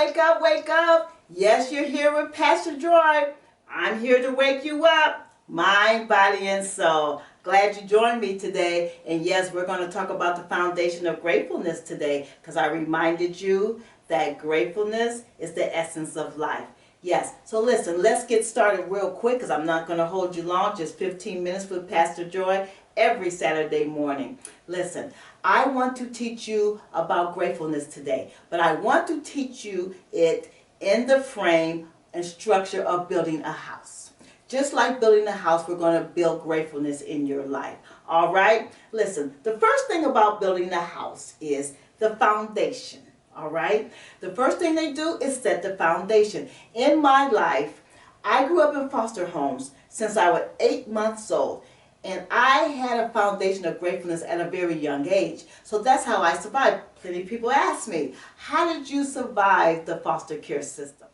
wake up, wake up. Yes, you're here with Pastor Joy. I'm here to wake you up, mind, body, and soul. Glad you joined me today. And yes, we're going to talk about the foundation of gratefulness today because I reminded you that gratefulness is the essence of life. Yes, so listen, let's get started real quick because I'm not going to hold you long, just 15 minutes with Pastor Joy every Saturday morning. Listen, I want to teach you about gratefulness today, but I want to teach you it in the frame and structure of building a house. Just like building a house, we're going to build gratefulness in your life. All right? Listen, the first thing about building a house is the foundation. All right? The first thing they do is set the foundation. In my life, I grew up in foster homes since I was 8 months old. And I had a foundation of gratefulness at a very young age. So that's how I survived. Plenty of people ask me, how did you survive the foster care system?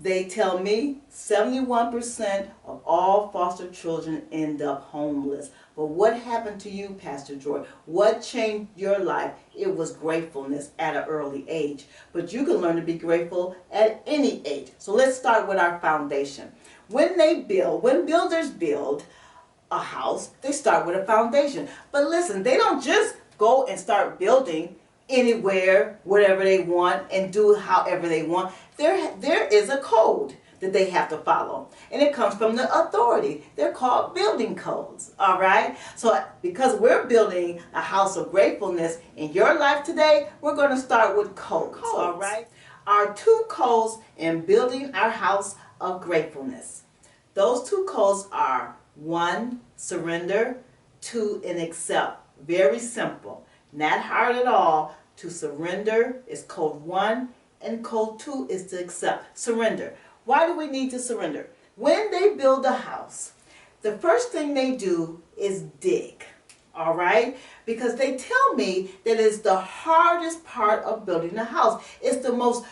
They tell me 71% of all foster children end up homeless. But what happened to you, Pastor Joy? What changed your life? It was gratefulness at an early age. But you can learn to be grateful at any age. So let's start with our foundation. When builders build a house, they start with a foundation. But listen, they don't just go and start building anywhere, whatever they want, and do however they want. There is a code that they have to follow, and it comes from the authority. They're called building codes. All right, so because we're building a house of gratefulness in your life today, we're going to start with codes. All right, our two codes in building our house of gratefulness. Those two codes are 1, surrender, 2, and accept. Very simple, not hard at all. To surrender is code 1, and code 2 is to accept. Surrender. Why do we need to surrender? When they build a house, the first thing they do is dig. All right? Because they tell me that it's the hardest part of building a house. It's the most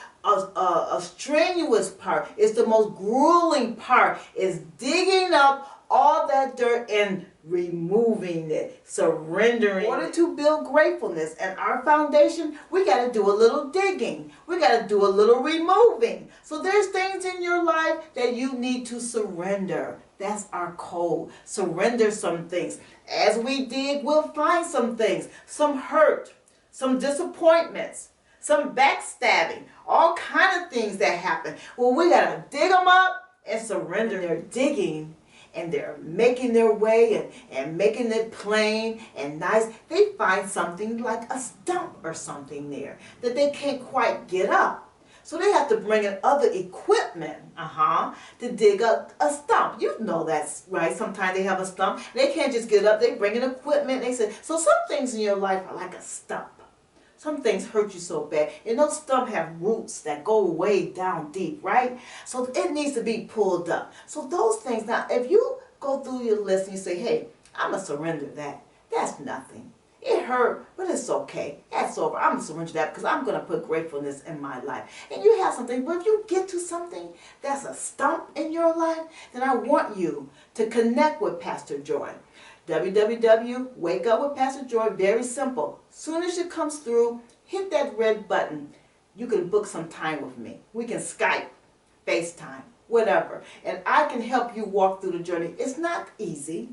strenuous part. It's the most grueling part. Is digging up all that dirt and removing it, surrendering. In order to build gratefulness and our foundation, we got to do a little digging. We got to do a little removing. So there's things in your life that you need to surrender. That's our code. Surrender some things. As we dig, we'll find some things, some hurt, some disappointments, some backstabbing, all kind of things that happen. Well, we got to dig them up and surrender. They're digging and they're making their way and making it plain and nice. They find something like a stump or something there that they can't quite get up. So they have to bring in other equipment to dig up a stump. You know that's right. Sometimes they have a stump. They can't just get up. They bring in equipment. They say, so some things in your life are like a stump. Some things hurt you so bad. And those stumps have roots that go way down deep, right? So it needs to be pulled up. So those things, now if you go through your list and you say, hey, I'm going to surrender that. That's nothing. It hurt, but it's okay. That's over. I'm going to surrender that because I'm going to put gratefulness in my life. And you have something, but if you get to something that's a stump in your life, then I want you to connect with Pastor Joy. Wake Up with Pastor Joy, very simple. Soon as it comes through, hit that red button. You can book some time with me. We can Skype, FaceTime, whatever. And I can help you walk through the journey. It's not easy.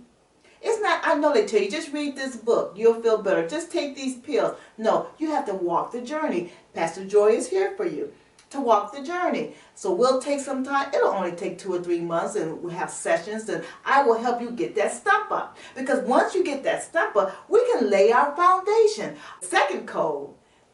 It's not, I know they tell you, just read this book. You'll feel better. Just take these pills. No, you have to walk the journey. Pastor Joy is here for you to walk the journey. So we'll take some time. It'll only take 2 or 3 months, and we'll have sessions, and I will help you get that stump up. Because once you get that stump up, we can lay our foundation. Second code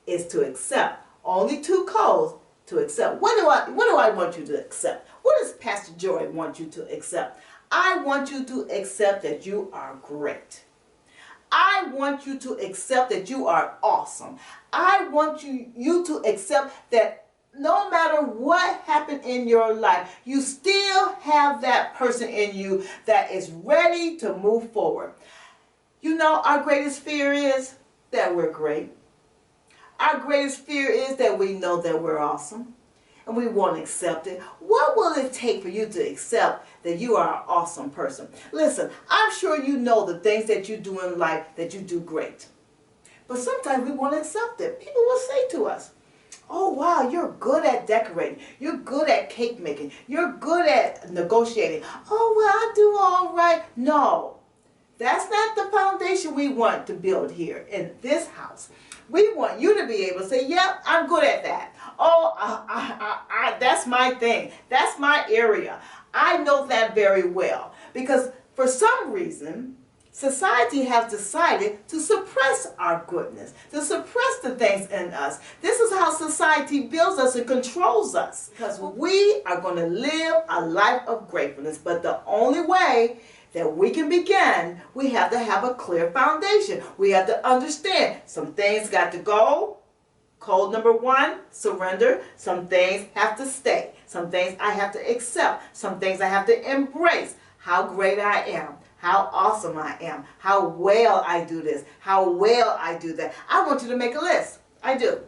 is to accept. Only 2 codes to accept. What do I want you to accept? What does Pastor Joy want you to accept? I want you to accept that you are great. I want you to accept that you are awesome. I want you to accept that no matter what happened in your life, you still have that person in you that is ready to move forward. You know, our greatest fear is that we're great. Our greatest fear is that we know that we're awesome and we won't accept it. What will it take for you to accept that you are an awesome person? Listen, I'm sure you know the things that you do in life that you do great. But sometimes we won't accept it. People will say to us, Oh, wow, you're good at decorating. You're good at cake making. You're good at negotiating. Oh, well, I do all right. No, that's not the foundation we want to build here in this house. We want you to be able to say, yep, I'm good at that. Oh, that's my thing. That's my area. I know that very well. Because for some reason, society has decided to suppress our goodness, to suppress the things in us. This is how society builds us and controls us. Because we are going to live a life of gratefulness. But the only way that we can begin, we have to have a clear foundation. We have to understand some things got to go. Code number 1, surrender. Some things have to stay. Some things I have to accept. Some things I have to embrace. How great I am. How awesome I am. How well I do this. How well I do that. I want you to make a list. I do.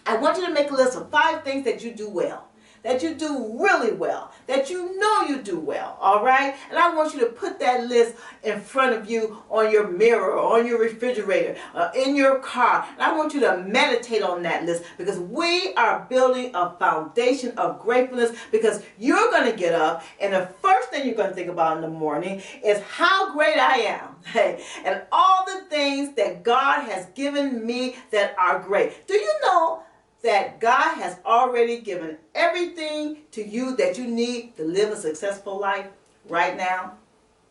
I want you to make a list of 5 things that you do well. That you do really well, that you know you do well, all right? And I want you to put that list in front of you on your mirror, or on your refrigerator, in your car. And I want you to meditate on that list, because we are building a foundation of gratefulness, because you're going to get up and the first thing you're going to think about in the morning is how great I am. Hey, and all the things that God has given me that are great. Do you know that God has already given everything to you that you need to live a successful life right now?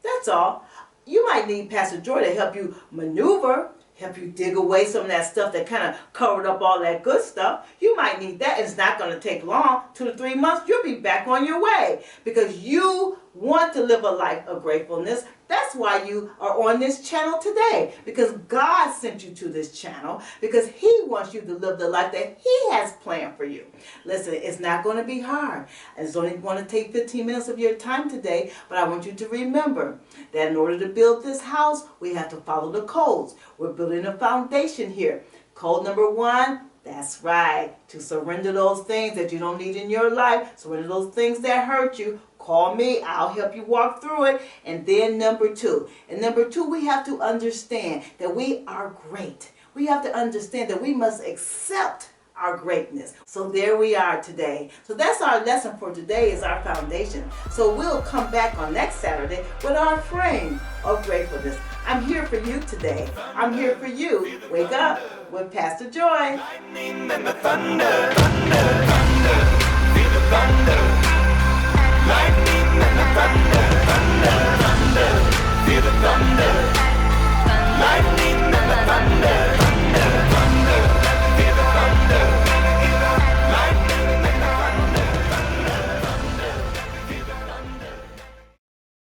That's all. You might need Pastor Joy to help you maneuver, help you dig away some of that stuff that kind of covered up all that good stuff. You might need that. It's not going to take long, 2 to 3 months. You'll be back on your way, because you want to live a life of gratefulness. That's why you are on this channel today, because God sent you to this channel, because He wants you to live the life that He has planned for you. Listen, it's not going to be hard. It's only going to take 15 minutes of your time today, but I want you to remember that in order to build this house, we have to follow the codes. We're building a foundation here. Code number 1, that's right, to surrender those things that you don't need in your life, surrender those things that hurt you. Call me, I'll help you walk through it. And then number 2. And number 2, we have to understand that we are great. We have to understand that we must accept our greatness. So there we are today. So that's our lesson for today, is our foundation. So we'll come back on next Saturday with our frame of gratefulness. I'm here for you today. I'm here for you. Wake up with Pastor Joy. Lightning and the thunder, thunder, thunder, feel the thunder. Lightning and the thunder, thunder, thunder, feel the thunder. Lightning